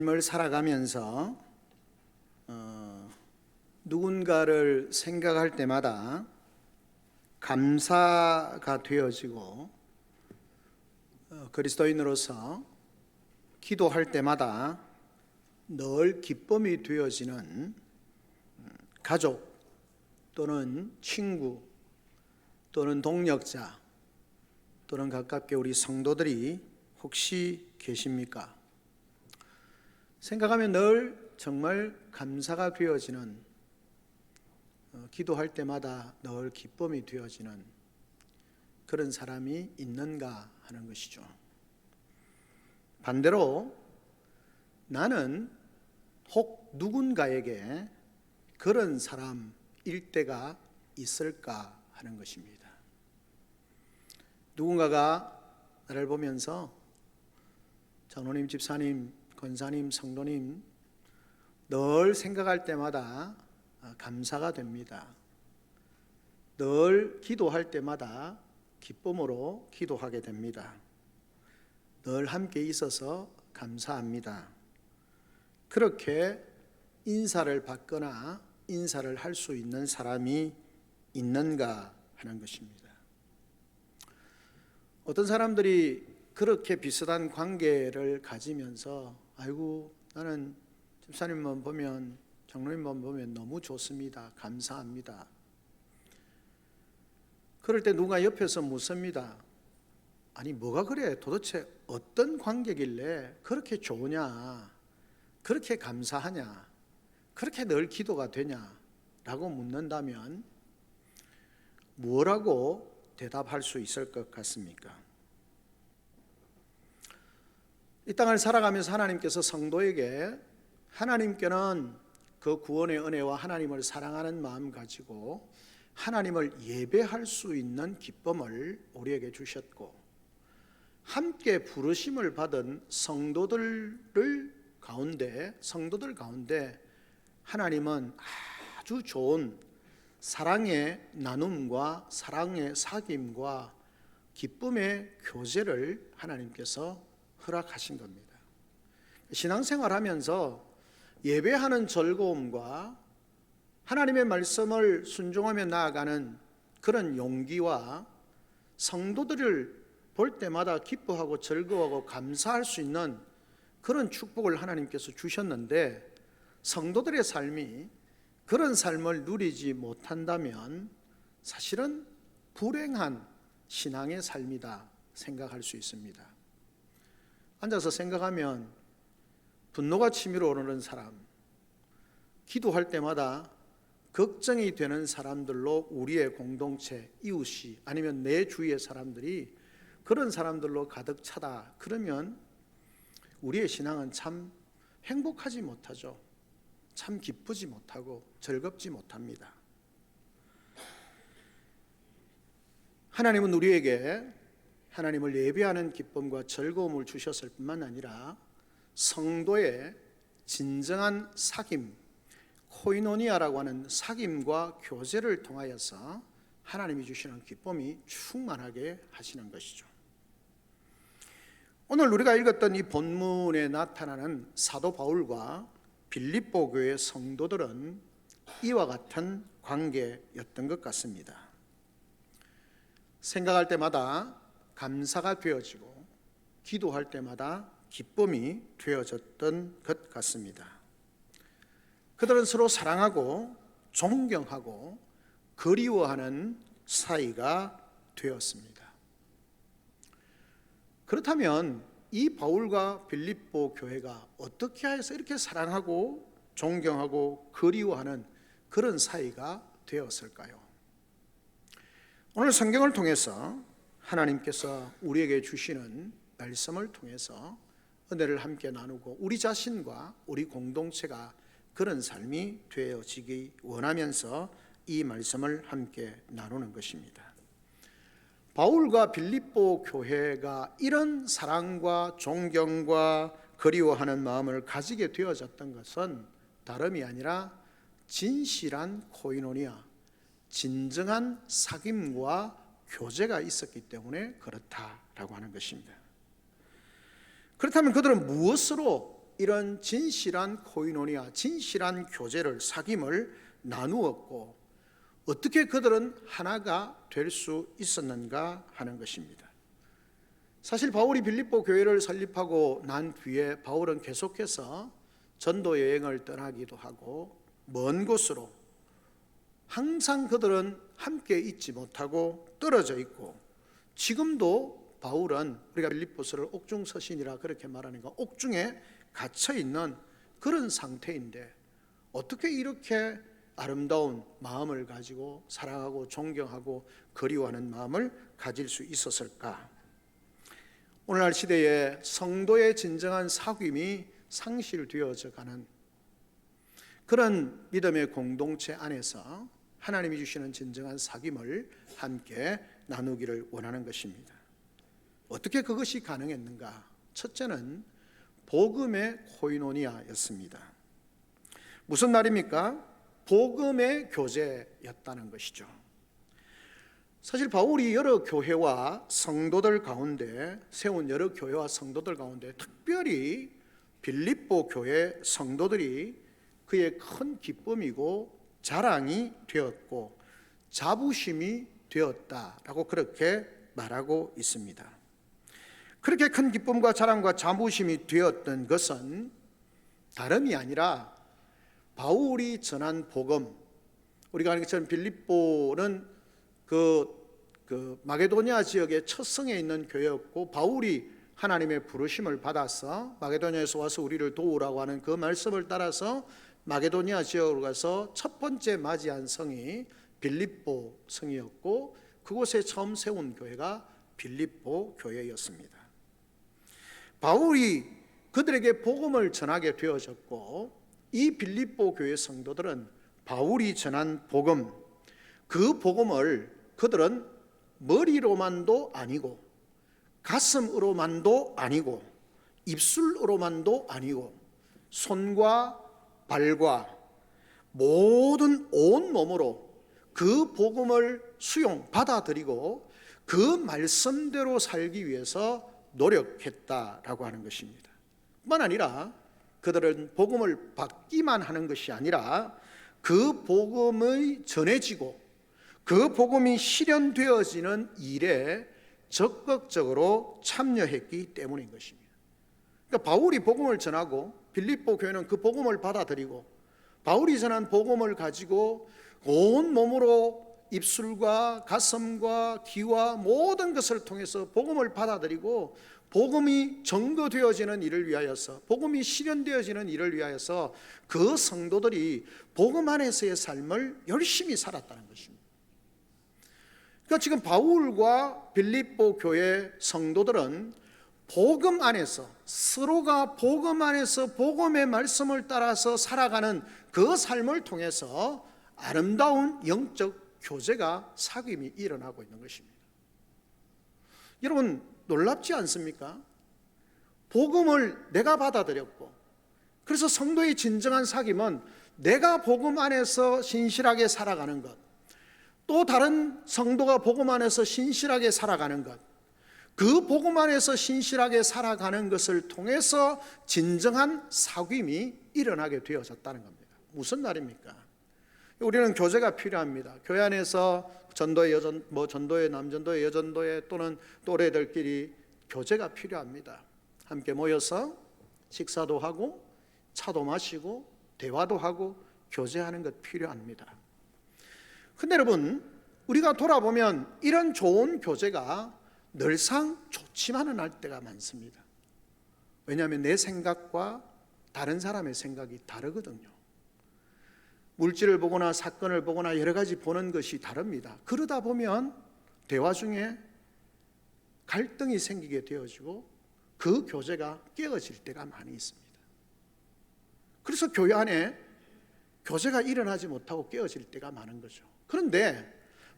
삶을 살아가면서 누군가를 생각할 때마다 감사가 되어지고 그리스도인으로서 기도할 때마다 늘 기쁨이 되어지는 가족 또는 친구 또는 동력자 또는 가깝게 우리 성도들이 혹시 계십니까? 생각하면 늘 정말 감사가 되어지는, 기도할 때마다 늘 기쁨이 되어지는 그런 사람이 있는가 하는 것이죠. 반대로 나는 혹 누군가에게 그런 사람일 때가 있을까 하는 것입니다. 누군가가 나를 보면서 장로님, 집사님, 권사님, 성도님 늘 생각할 때마다 감사가 됩니다. 늘 기도할 때마다 기쁨으로 기도하게 됩니다. 늘 함께 있어서 감사합니다. 그렇게 인사를 받거나 인사를 할 수 있는 사람이 있는가 하는 것입니다. 어떤 사람들이 그렇게 비슷한 관계를 가지면서 아이고 나는 집사님만 보면 장로님만 보면 너무 좋습니다. 감사합니다. 그럴 때 누가 옆에서 묻습니다. 아니 뭐가 그래? 도대체 어떤 관계길래 그렇게 좋으냐? 그렇게 감사하냐? 그렇게 늘 기도가 되냐? 라고 묻는다면 뭐라고 대답할 수 있을 것 같습니까? 이 땅을 살아가면서 하나님께서 성도에게 하나님께는 그 구원의 은혜와 하나님을 사랑하는 마음 가지고 하나님을 예배할 수 있는 기쁨을 우리에게 주셨고 함께 부르심을 받은 성도들 가운데 하나님은 아주 좋은 사랑의 나눔과 사랑의 사귐과 기쁨의 교제를 하나님께서 허락하신 겁니다. 신앙생활하면서 예배하는 즐거움과 하나님의 말씀을 순종하며 나아가는 그런 용기와 성도들을 볼 때마다 기뻐하고 즐거워하고 감사할 수 있는 그런 축복을 하나님께서 주셨는데 성도들의 삶이 그런 삶을 누리지 못한다면 사실은 불행한 신앙의 삶이다 생각할 수 있습니다. 앉아서 생각하면 분노가 치밀어 오르는 사람, 기도할 때마다 걱정이 되는 사람들로 우리의 공동체, 이웃이 아니면 내 주위의 사람들이 그런 사람들로 가득 차다. 그러면 우리의 신앙은 참 행복하지 못하죠. 참 기쁘지 못하고 즐겁지 못합니다. 하나님은 우리에게 하나님을 예배하는 기쁨과 즐거움을 주셨을 뿐만 아니라 성도의 진정한 사귐, 코이노니아라고 하는 사귐과 교제를 통하여서 하나님이 주시는 기쁨이 충만하게 하시는 것이죠. 오늘 우리가 읽었던 이 본문에 나타나는 사도 바울과 빌립보 교회 성도들은 이와 같은 관계였던 것 같습니다. 생각할 때마다 감사가 되어지고 기도할 때마다 기쁨이 되어졌던 것 같습니다. 그들은 서로 사랑하고 존경하고 그리워하는 사이가 되었습니다. 그렇다면 이 바울과 빌립보 교회가 어떻게 해서 이렇게 사랑하고 존경하고 그리워하는 그런 사이가 되었을까요? 오늘 성경을 통해서 하나님께서 우리에게 주시는 말씀을 통해서 은혜를 함께 나누고 우리 자신과 우리 공동체가 그런 삶이 되어지기 원하면서 이 말씀을 함께 나누는 것입니다. 바울과 빌립보 교회가 이런 사랑과 존경과 그리워하는 마음을 가지게 되어졌던 것은 다름이 아니라 진실한 코이노니아, 진정한 사귐과 교제가 있었기 때문에 그렇다라고 하는 것입니다. 그렇다면 그들은 무엇으로 이런 진실한 코이노니아, 진실한 교제를, 사귐을 나누었고 어떻게 그들은 하나가 될 수 있었는가 하는 것입니다. 사실 바울이 빌립보 교회를 설립하고 난 뒤에 바울은 계속해서 전도 여행을 떠나기도 하고 먼 곳으로, 항상 그들은 함께 있지 못하고 떨어져 있고, 지금도 바울은 우리가 빌립보서를 옥중서신이라 그렇게 말하니까 옥중에 갇혀 있는 그런 상태인데 어떻게 이렇게 아름다운 마음을 가지고 사랑하고 존경하고 그리워하는 마음을 가질 수 있었을까? 오늘날 시대에 성도의 진정한 사귐이 상실되어져 가는 그런 믿음의 공동체 안에서 하나님이 주시는 진정한 사귐을 함께 나누기를 원하는 것입니다. 어떻게 그것이 가능했는가? 첫째는 복음의 코이노니아였습니다. 무슨 말입니까? 복음의 교제였다는 것이죠. 사실 바울이 여러 교회와 성도들 가운데, 세운 여러 교회와 성도들 가운데 특별히 빌립보 교회 성도들이 그의 큰 기쁨이고 자랑이 되었고 자부심이 되었다라고 그렇게 말하고 있습니다. 그렇게 큰 기쁨과 자랑과 자부심이 되었던 것은 다름이 아니라 바울이 전한 복음, 우리가 아는 것처럼 빌립보는 그 마게도니아 지역의 첫 성에 있는 교회였고, 바울이 하나님의 부르심을 받아서 마게도니아에서 와서 우리를 도우라고 하는 그 말씀을 따라서 마게도니아 지역으로 가서 첫 번째 맞이한 성이 빌립보 성이었고, 그곳에 처음 세운 교회가 빌립보 교회였습니다. 바울이 그들에게 복음을 전하게 되어졌고, 이 빌립보 교회 성도들은 바울이 전한 복음, 그 복음을 그들은 머리로만도 아니고 가슴으로만도 아니고 입술로만도 아니고 손과 발과 모든 온 몸으로 그 복음을 받아들이고 그 말씀대로 살기 위해서 노력했다라고 하는 것입니다. 뿐만 아니라 그들은 복음을 받기만 하는 것이 아니라 그 복음이 전해지고 그 복음이 실현되어지는 일에 적극적으로 참여했기 때문인 것입니다. 그러니까 바울이 복음을 전하고 빌립보 교회는 그 복음을 받아들이고, 바울이 전한 복음을 가지고 온 몸으로 입술과 가슴과 귀와 모든 것을 통해서 복음을 받아들이고 복음이 증거되어지는 일을 위하여서, 복음이 실현되어지는 일을 위하여서 그 성도들이 복음 안에서의 삶을 열심히 살았다는 것입니다. 그러니까 지금 바울과 빌립보 교회 성도들은 복음 안에서, 서로가 복음 안에서 복음의 말씀을 따라서 살아가는 그 삶을 통해서 아름다운 영적 교제가, 사귐이 일어나고 있는 것입니다. 여러분, 놀랍지 않습니까? 복음을 내가 받아들였고, 그래서 성도의 진정한 사귐은 내가 복음 안에서 신실하게 살아가는 것, 또 다른 성도가 복음 안에서 신실하게 살아가는 것, 그 복음 안에서 신실하게 살아가는 것을 통해서 진정한 사귐이 일어나게 되어졌다는 겁니다. 무슨 말입니까? 우리는 교제가 필요합니다. 교회 안에서 전도의 전도의 남전도의 여전도의 또는 또래들끼리 교제가 필요합니다. 함께 모여서 식사도 하고 차도 마시고 대화도 하고 교제하는 것 필요합니다. 근데 여러분, 우리가 돌아보면 이런 좋은 교제가 늘상 좋지만은 않을 때가 많습니다. 왜냐하면 내 생각과 다른 사람의 생각이 다르거든요. 물질을 보거나 사건을 보거나 여러 가지 보는 것이 다릅니다. 그러다 보면 대화 중에 갈등이 생기게 되어지고 그 교제가 깨어질 때가 많이 있습니다. 그래서 교회 안에 교제가 일어나지 못하고 깨어질 때가 많은 거죠. 그런데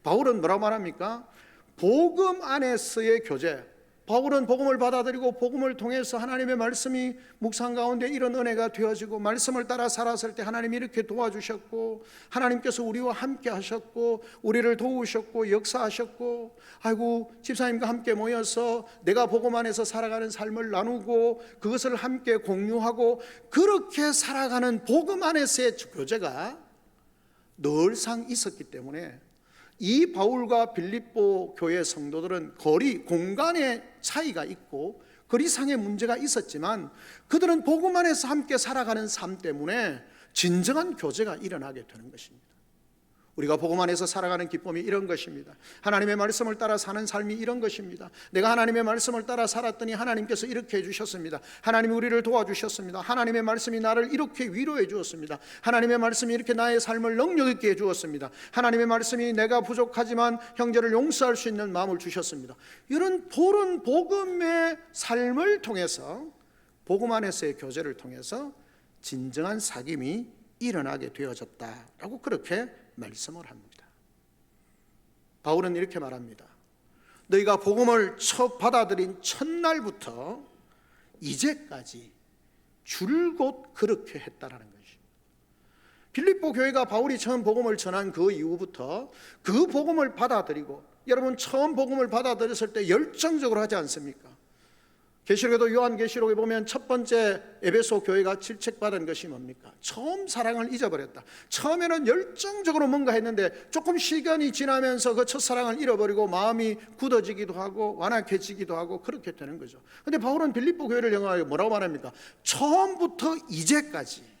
바울은 뭐라고 말합니까? 복음 안에서의 교제, 바울은 복음을 받아들이고 복음을 통해서 하나님의 말씀이 묵상 가운데 이런 은혜가 되어지고 말씀을 따라 살았을 때 하나님이 이렇게 도와주셨고 하나님께서 우리와 함께 하셨고 우리를 도우셨고 역사하셨고 아이고 집사님과 함께 모여서 내가 복음 안에서 살아가는 삶을 나누고 그것을 함께 공유하고 그렇게 살아가는 복음 안에서의 교제가 늘상 있었기 때문에 이 바울과 빌립보 교회 성도들은 거리, 공간의 차이가 있고 거리상의 문제가 있었지만 그들은 복음 안에서 함께 살아가는 삶 때문에 진정한 교제가 일어나게 되는 것입니다. 우리가 복음 안에서 살아가는 기쁨이 이런 것입니다. 하나님의 말씀을 따라 사는 삶이 이런 것입니다. 내가 하나님의 말씀을 따라 살았더니 하나님께서 이렇게 해주셨습니다. 하나님이 우리를 도와주셨습니다. 하나님의 말씀이 나를 이렇게 위로해 주었습니다. 하나님의 말씀이 이렇게 나의 삶을 능력 있게 해주었습니다. 하나님의 말씀이 내가 부족하지만 형제를 용서할 수 있는 마음을 주셨습니다. 이런 푸른 복음의 삶을 통해서 복음 안에서의 교제를 통해서 진정한 사귐이 일어나게 되어졌다라고 그렇게 말씀을 합니다. 바울은 이렇게 말합니다. 너희가 복음을 처음 받아들인 첫날부터 이제까지 줄곧 그렇게 했다라는 것입니다. 빌립보 교회가 바울이 처음 복음을 전한 그 이후부터 그 복음을 받아들이고, 여러분 처음 복음을 받아들였을 때 열정적으로 하지 않습니까? 계시록에도 요한계시록에 보면 첫 번째 에베소 교회가 질책받은 것이 뭡니까? 처음 사랑을 잊어버렸다. 처음에는 열정적으로 뭔가 했는데 조금 시간이 지나면서 그 첫사랑을 잃어버리고 마음이 굳어지기도 하고 완악해지기도 하고 그렇게 되는 거죠. 그런데 바울은 빌립보 교회를 향하여 뭐라고 말합니까? 처음부터 이제까지,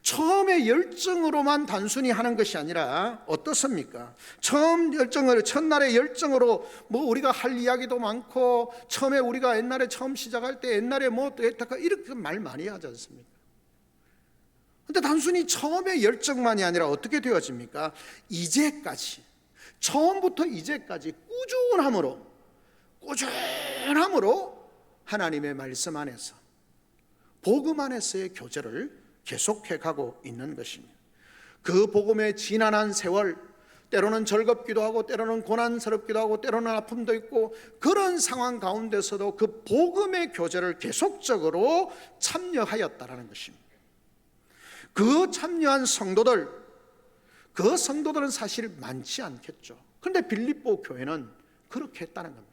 처음에 열정으로만 단순히 하는 것이 아니라 어떻습니까? 처음 열정으로, 첫날의 열정으로 뭐 우리가 할 이야기도 많고, 처음에 우리가 옛날에 처음 시작할 때 옛날에 뭐 이렇게 말 많이 하지 않습니까? 근데 단순히 처음에 열정만이 아니라 어떻게 되어집니까? 이제까지, 처음부터 이제까지 꾸준함으로 하나님의 말씀 안에서, 복음 안에서의 교제를 계속해 가고 있는 것입니다. 그 복음의 지난한 세월, 때로는 즐겁기도 하고 때로는 고난스럽기도 하고 때로는 아픔도 있고, 그런 상황 가운데서도 그 복음의 교제를 계속적으로 참여하였다라는 것입니다. 그 참여한 성도들, 그 성도들은 사실 많지 않겠죠. 그런데 빌립보 교회는 그렇게 했다는 겁니다.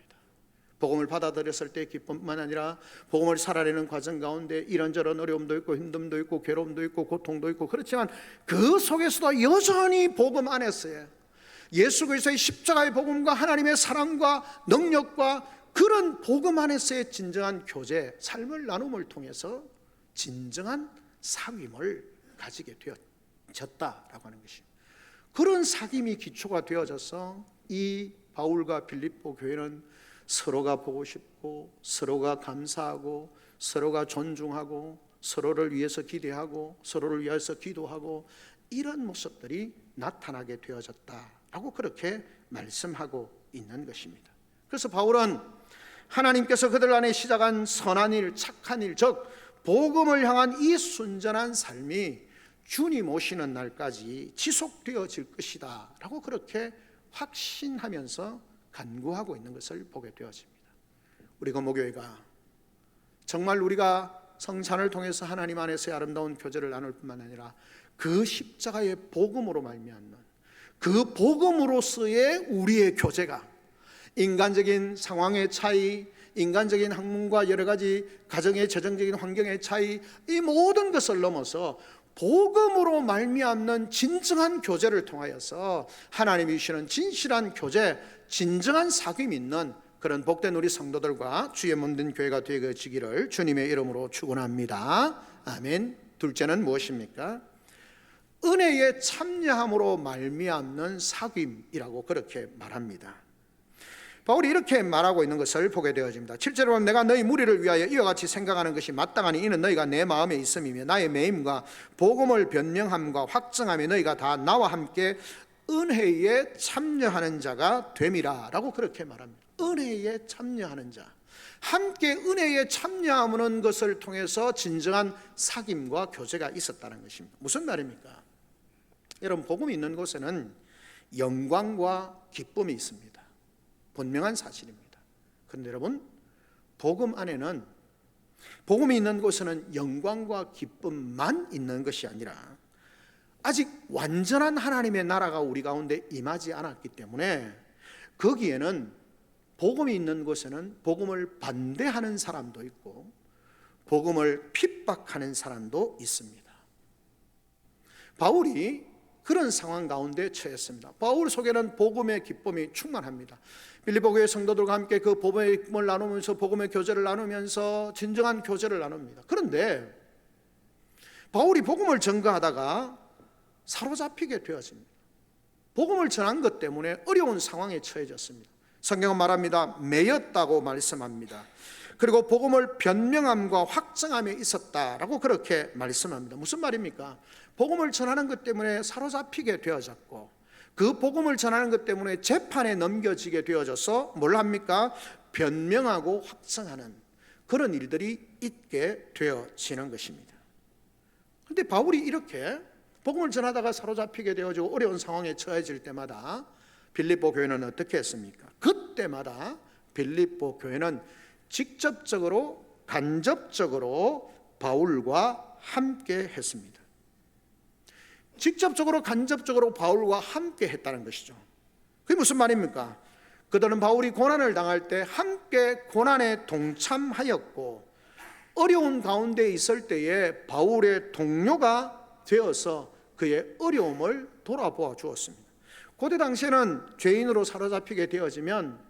복음을 받아들였을 때 기쁨만 아니라 복음을 살아내는 과정 가운데 이런저런 어려움도 있고 힘듦도 있고 괴로움도 있고 고통도 있고, 그렇지만 그 속에서도 여전히 복음 안에서의 예수 그리스도의 십자가의 복음과 하나님의 사랑과 능력과 그런 복음 안에서의 진정한 교제, 삶을 나눔을 통해서 진정한 사귐을 가지게 되어졌다라고 하는 것입니다. 그런 사귐이 기초가 되어져서 이 바울과 빌립보 교회는 서로가 보고 싶고, 서로가 감사하고, 서로가 존중하고, 서로를 위해서 기대하고, 서로를 위해서 기도하고, 이런 모습들이 나타나게 되어졌다라고 그렇게 말씀하고 있는 것입니다. 그래서 바울은 하나님께서 그들 안에 시작한 선한 일, 착한 일, 즉 복음을 향한 이 순전한 삶이 주님 오시는 날까지 지속되어질 것이다 라고 그렇게 확신하면서 간구하고 있는 것을 보게 되어집니다. 우리 건모교회가 정말 우리가 성찬을 통해서 하나님 안에서의 아름다운 교제를 나눌 뿐만 아니라 그 십자가의 복음으로 말미암는 그 복음으로서의 우리의 교제가 인간적인 상황의 차이, 인간적인 학문과 여러 가지 가정의 재정적인 환경의 차이, 이 모든 것을 넘어서 복음으로 말미암는 진정한 교제를 통하여서 하나님이 주시는 진실한 교제, 진정한 사귐 있는 그런 복된 우리 성도들과 주의 몸된 교회가 되어지기를 주님의 이름으로 축원합니다. 아멘. 둘째는 무엇입니까? 은혜에 참여함으로 말미암는 사귐이라고 그렇게 말합니다. 바울이 이렇게 말하고 있는 것을 보게 되어집니다. 7절에 보면 내가 너희 무리를 위하여 이와 같이 생각하는 것이 마땅하니 이는 너희가 내 마음에 있음이며 나의 매임과 복음을 변명함과 확증함에 너희가 다 나와 함께 은혜에 참여하는 자가 됨이라 라고 그렇게 말합니다. 은혜에 참여하는 자, 함께 은혜에 참여하는 것을 통해서 진정한 사귐과 교제가 있었다는 것입니다. 무슨 말입니까? 여러분, 복음이 있는 곳에는 영광과 기쁨이 있습니다. 분명한 사실입니다. 그런데 여러분, 복음 안에는, 복음이 있는 곳에는 영광과 기쁨만 있는 것이 아니라 아직 완전한 하나님의 나라가 우리 가운데 임하지 않았기 때문에 거기에는, 복음이 있는 곳에는 복음을 반대하는 사람도 있고 복음을 핍박하는 사람도 있습니다. 바울이 그런 상황 가운데 처했습니다. 바울 속에는 복음의 기쁨이 충만합니다. 빌립보 교회 성도들과 함께 그 복음의 기쁨을 나누면서, 복음의 교제를 나누면서 진정한 교제를 나눕니다. 그런데 바울이 복음을 전가하다가 사로잡히게 되었습니다. 복음을 전한 것 때문에 어려운 상황에 처해졌습니다. 성경은 말합니다. 매였다고 말씀합니다. 그리고 복음을 변명함과 확증함에 있었다라고 그렇게 말씀합니다. 무슨 말입니까? 복음을 전하는 것 때문에 사로잡히게 되어졌고, 그 복음을 전하는 것 때문에 재판에 넘겨지게 되어져서 뭘 합니까? 변명하고 확증하는 그런 일들이 있게 되어지는 것입니다. 그런데 바울이 이렇게 복음을 전하다가 사로잡히게 되어지고 어려운 상황에 처해질 때마다 빌립보 교회는 어떻게 했습니까? 그때마다 빌립보 교회는 직접적으로, 간접적으로 바울과 함께 했습니다. 직접적으로, 간접적으로 바울과 함께 했다는 것이죠. 그게 무슨 말입니까? 그들은 바울이 고난을 당할 때 함께 고난에 동참하였고, 어려운 가운데 있을 때에 바울의 동료가 되어서 그의 어려움을 돌아보아 주었습니다. 고대 당시에는 죄인으로 사로잡히게 되어지면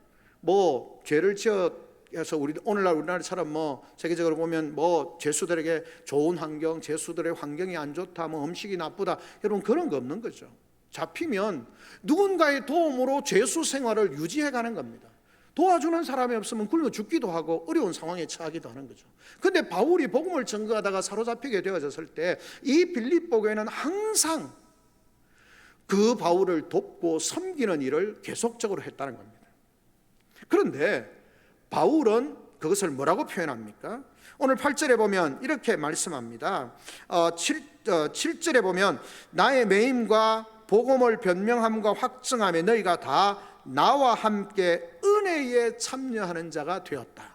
죄를 지어서 오늘날 우리나라처럼 세계적으로 보면 죄수들에게 좋은 환경, 죄수들의 환경이 안 좋다, 음식이 나쁘다, 여러분 그런 거 없는 거죠. 잡히면 누군가의 도움으로 죄수 생활을 유지해 가는 겁니다. 도와주는 사람이 없으면 굶어 죽기도 하고 어려운 상황에 처하기도 하는 거죠. 그런데 바울이 복음을 전거하다가 사로잡히게 되어졌을 때 이 빌립보 교회는 항상 그 바울을 돕고 섬기는 일을 계속적으로 했다는 겁니다. 그런데 바울은 그것을 뭐라고 표현합니까? 오늘 8절에 보면 이렇게 말씀합니다. 7절에 보면 나의 매임과 복음을 변명함과 확증함에 너희가 다 나와 함께 은혜에 참여하는 자가 되었다.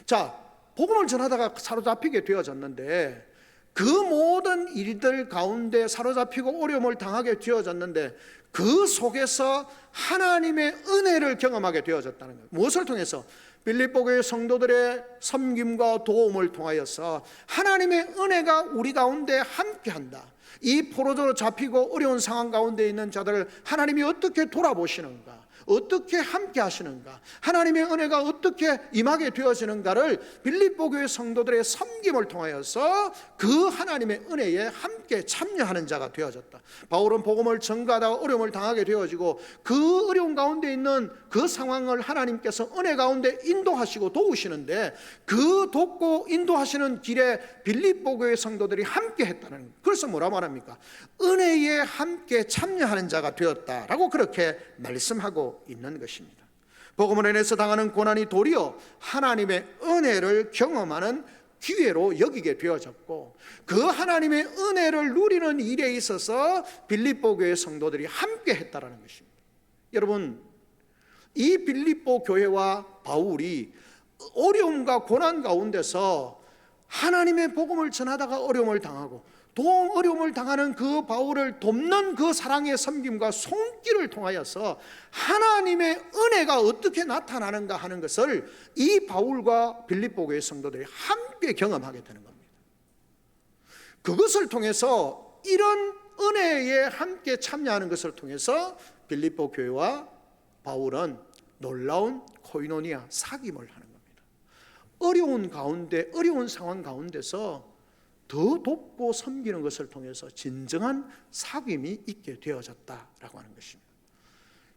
자, 복음을 전하다가 사로잡히게 되어졌는데, 그 모든 일들 가운데 사로잡히고 어려움을 당하게 되어졌는데 그 속에서 하나님의 은혜를 경험하게 되어졌다는 거예요. 무엇을 통해서? 빌립보 교회 성도들의 섬김과 도움을 통하여서 하나님의 은혜가 우리 가운데 함께한다. 이 포로로 잡히고 어려운 상황 가운데 있는 자들을 하나님이 어떻게 돌아보시는가, 어떻게 함께 하시는가, 하나님의 은혜가 어떻게 임하게 되어지는가를 빌립보 교회 성도들의 섬김을 통하여서 그 하나님의 은혜에 함께 참여하는 자가 되어졌다. 바울은 복음을 전가하다가 어려움을 당하게 되어지고 그 어려운 가운데 있는 그 상황을 하나님께서 은혜 가운데 인도하시고 도우시는데, 그 돕고 인도하시는 길에 빌립보 교회 성도들이 함께 했다는 거예요. 그래서 뭐라 말합니까? 은혜에 함께 참여하는 자가 되었다라고 그렇게 말씀하고 있는 것입니다. 복음을 인해서 당하는 고난이 도리어 하나님의 은혜를 경험하는 기회로 여기게 되어졌고, 그 하나님의 은혜를 누리는 일에 있어서 빌립보 교회 성도들이 함께 했다라는 것입니다. 여러분, 이 빌립보 교회와 바울이 어려움과 고난 가운데서 하나님의 복음을 전하다가 어려움을 당하고 어려움을 당하는 그 바울을 돕는 그 사랑의 섬김과 손길을 통하여서 하나님의 은혜가 어떻게 나타나는가 하는 것을 이 바울과 빌립보 교회 성도들이 함께 경험하게 되는 겁니다. 그것을 통해서, 이런 은혜에 함께 참여하는 것을 통해서 빌립보 교회와 바울은 놀라운 코이노니아, 사귐을 하는 겁니다. 어려운 가운데, 어려운 상황 가운데서 더 돕고 섬기는 것을 통해서 진정한 사귐이 있게 되어졌다라고 하는 것입니다.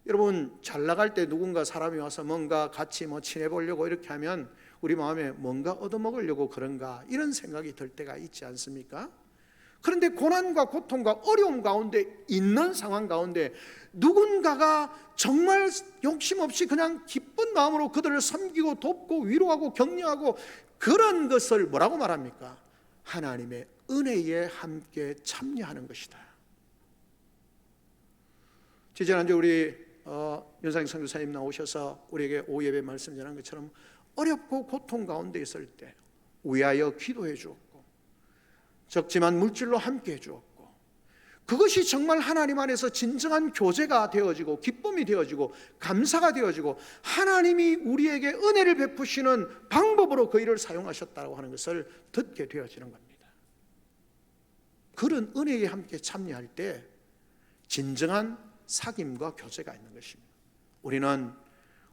여러분, 잘 나갈 때 누군가 사람이 와서 뭔가 같이 친해 보려고 이렇게 하면 우리 마음에 뭔가 얻어먹으려고 그런가, 이런 생각이 들 때가 있지 않습니까? 그런데 고난과 고통과 어려움 가운데 있는 상황 가운데 누군가가 정말 욕심 없이 그냥 기쁜 마음으로 그들을 섬기고 돕고 위로하고 격려하고, 그런 것을 뭐라고 말합니까? 하나님의 은혜에 함께 참여하는 것이다. 지난주 우리 윤상희 선교사님 나오셔서 우리에게 오후 예배 말씀 전한 것처럼 어렵고 고통 가운데 있을 때 위하여 기도해 주었고, 적지만 물질로 함께 해 주었고, 그것이 정말 하나님 안에서 진정한 교제가 되어지고 기쁨이 되어지고 감사가 되어지고 하나님이 우리에게 은혜를 베푸시는 방법으로 그 일을 사용하셨다고 하는 것을 듣게 되어지는 겁니다. 그런 은혜에 함께 참여할 때 진정한 사귐과 교제가 있는 것입니다. 우리는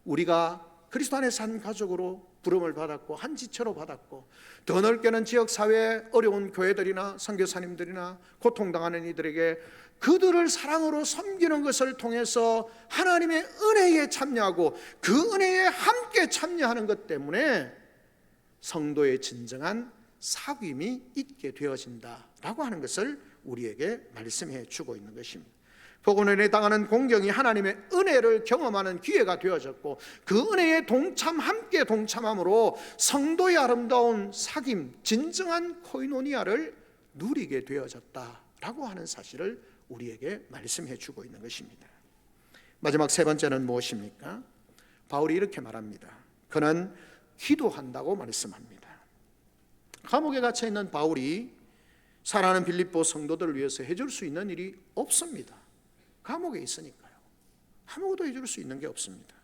우리가 그리스도 안에서 한 가족으로 부름을 받았고 한 지체로 받았고, 더 넓게는 지역사회의 어려운 교회들이나 선교사님들이나 고통당하는 이들에게 그들을 사랑으로 섬기는 것을 통해서 하나님의 은혜에 참여하고 그 은혜에 함께 참여하는 것 때문에 성도의 진정한 사귐이 있게 되어진다라고 하는 것을 우리에게 말씀해 주고 있는 것입니다. 복음을 당하는 공경이 하나님의 은혜를 경험하는 기회가 되어졌고, 그 은혜에 함께 동참함으로 성도의 아름다운 사귐, 진정한 코이노니아를 누리게 되어졌다라고 하는 사실을 우리에게 말씀해 주고 있는 것입니다. 마지막 세 번째는 무엇입니까? 바울이 이렇게 말합니다. 그는 기도한다고 말씀합니다. 감옥에 갇혀 있는 바울이 사랑하는 빌립보 성도들을 위해서 해줄 수 있는 일이 없습니다. 감옥에 있으니까요. 아무것도 해줄 수 있는 게 없습니다.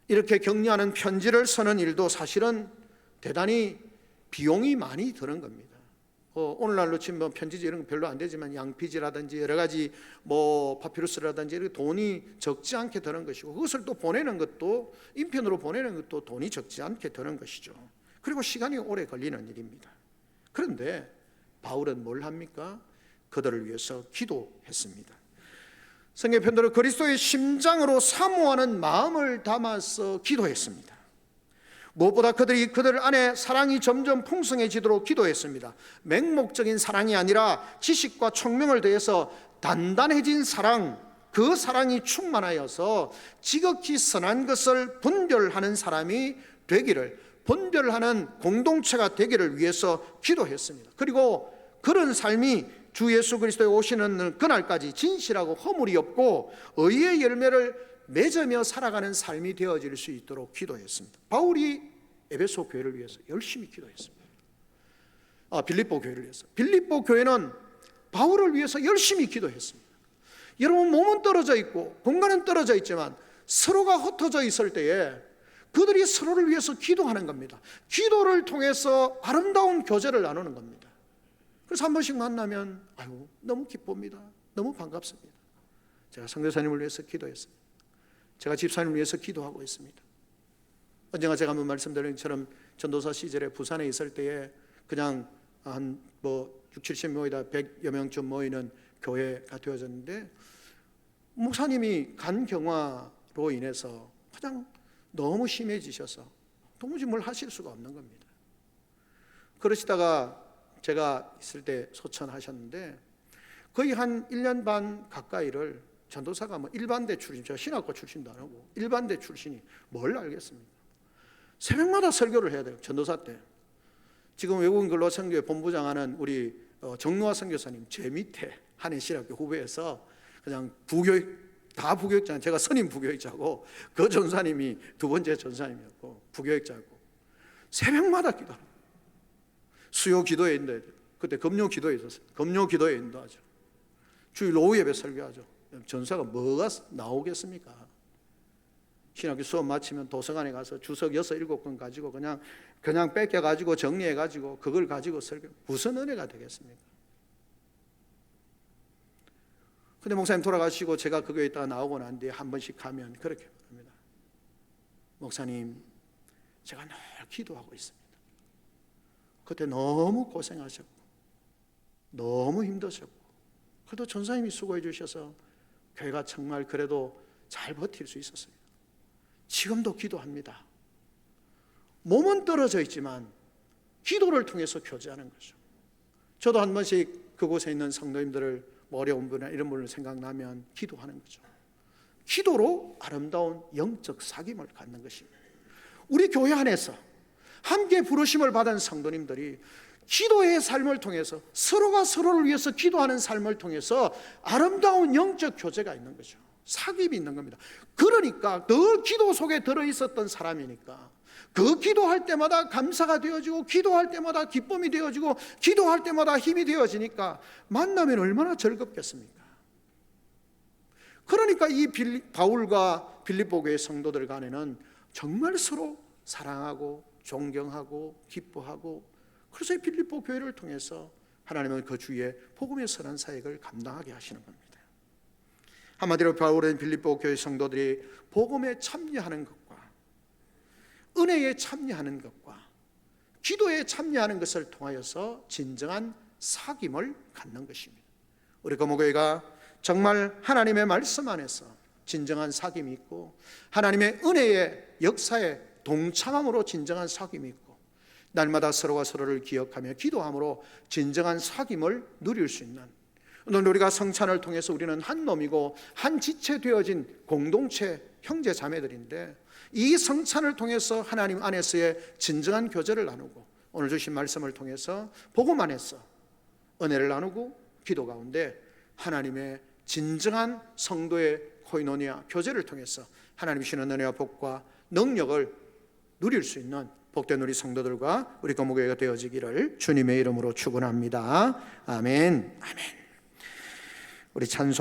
이렇게 격려하는 편지를 쓰는 일도 사실은 대단히 비용이 많이 드는 겁니다. 오늘날로 치면 편지지 이런 거 별로 안 되지만 양피지라든지 여러 가지 파피루스라든지 이렇게 돈이 적지 않게 드는 것이고, 그것을 또 보내는 것도, 인편으로 보내는 것도 돈이 적지 않게 드는 것이죠. 그리고 시간이 오래 걸리는 일입니다. 그런데 바울은 뭘 합니까? 그들을 위해서 기도했습니다. 성경 편들은 그리스도의 심장으로 사모하는 마음을 담아서 기도했습니다. 무엇보다 그들 안에 사랑이 점점 풍성해지도록 기도했습니다. 맹목적인 사랑이 아니라 지식과 총명을 더해서 단단해진 사랑, 그 사랑이 충만하여서 지극히 선한 것을 분별하는 사람이 되기를, 분별하는 공동체가 되기를 위해서 기도했습니다. 그리고 그런 삶이 주 예수 그리스도에 오시는 그날까지 진실하고 허물이 없고 의의 열매를 맺으며 살아가는 삶이 되어질 수 있도록 기도했습니다. 바울이 에베소 교회를 위해서 열심히 기도했습니다. 빌립보 교회를 위해서. 빌립보 교회는 바울을 위해서 열심히 기도했습니다. 여러분, 몸은 떨어져 있고 공간은 떨어져 있지만 서로가 흩어져 있을 때에 그들이 서로를 위해서 기도하는 겁니다. 기도를 통해서 아름다운 교제를 나누는 겁니다. 그래서 한 번씩 만나면 너무 기쁩니다. 너무 반갑습니다. 제가 선교사님을 위해서 기도했습니다. 제가 집사님을 위해서 기도하고 있습니다. 언젠가 제가 한번 말씀드린 것처럼 전도사 시절에 부산에 있을 때에 그냥 한 6, 70 모이다 100여 명쯤 모이는 교회가 되어졌는데, 목사님이 간경화로 인해서 그냥 너무 심해지셔서 도무지 뭘 하실 수가 없는 겁니다. 그러시다가 제가 있을 때 소천하셨는데 거의 한 1년 반 가까이를 전도사가 일반대 출신, 제가 신학과 출신도 안 하고 일반대 출신이 뭘 알겠습니까? 새벽마다 설교를 해야 돼요. 전도사 때. 지금 외국인 근로 선교회 본부장하는 우리 정노아 선교사님 제 밑에 한해신학교 후배에서 그냥 부교육자, 제가 선임 부교육자고 그 전사님이 두 번째 전사님이었고 부교육자고, 새벽마다 기도합니다. 수요 기도에 인도해야 돼요. 그때 금요 기도에 있었어요. 금요 기도에 인도하죠. 주일 오후 예배 설교하죠. 전사가 뭐가 나오겠습니까? 신학교 수업 마치면 도서관에 가서 주석 6, 7권 가지고 그냥 뺏겨가지고 정리해가지고 그걸 가지고 설교. 무슨 은혜가 되겠습니까? 근데 목사님 돌아가시고 제가 그 교회에 있다가 나오고 난 뒤에 한 번씩 가면 그렇게 합니다. 목사님, 제가 늘 기도하고 있습니다. 그때 너무 고생하셨고 너무 힘드셨고, 그래도 전사님이 수고해 주셔서 교회가 정말 그래도 잘 버틸 수 있었어요. 지금도 기도합니다. 몸은 떨어져 있지만 기도를 통해서 교제하는 거죠. 저도 한 번씩 그곳에 있는 성도님들을 어려운 분이나 이런 분을 생각나면 기도하는 거죠. 기도로 아름다운 영적 사귐을 갖는 것입니다. 우리 교회 안에서 함께 부르심을 받은 성도님들이 기도의 삶을 통해서 서로가 서로를 위해서 기도하는 삶을 통해서 아름다운 영적 교제가 있는 거죠. 사귐이 있는 겁니다. 그러니까 늘 기도 속에 들어있었던 사람이니까 그 기도할 때마다 감사가 되어지고 기도할 때마다 기쁨이 되어지고 기도할 때마다 힘이 되어지니까 만나면 얼마나 즐겁겠습니까? 그러니까 이 바울과 빌립보 교회 성도들 간에는 정말 서로 사랑하고 존경하고 기뻐하고, 그래서 이 빌립보 교회를 통해서 하나님은 그 주위에 복음의 선한 사역을 감당하게 하시는 겁니다. 한마디로 바울은 빌립보 교회 성도들이 복음에 참여하는 것과 은혜에 참여하는 것과 기도에 참여하는 것을 통하여서 진정한 사귐을 갖는 것입니다. 우리 거목교회가 정말 하나님의 말씀 안에서 진정한 사귐이 있고 하나님의 은혜의 역사에 동참함으로 진정한 사귐이 있고 날마다 서로가 서로를 기억하며 기도함으로 진정한 사귐을 누릴 수 있는, 오늘 우리가 성찬을 통해서 우리는 한 놈이고 한 지체 되어진 공동체 형제 자매들인데, 이 성찬을 통해서 하나님 안에서의 진정한 교제를 나누고 오늘 주신 말씀을 통해서 복음 안에서 은혜를 나누고 기도 가운데 하나님의 진정한 성도의 코이노니아 교제를 통해서 하나님 주시는 은혜와 복과 능력을 누릴 수 있는 복된 우리 성도들과 우리 거목교회가 되어지기를 주님의 이름으로 축원합니다. 아멘. 아멘. 우리 찬송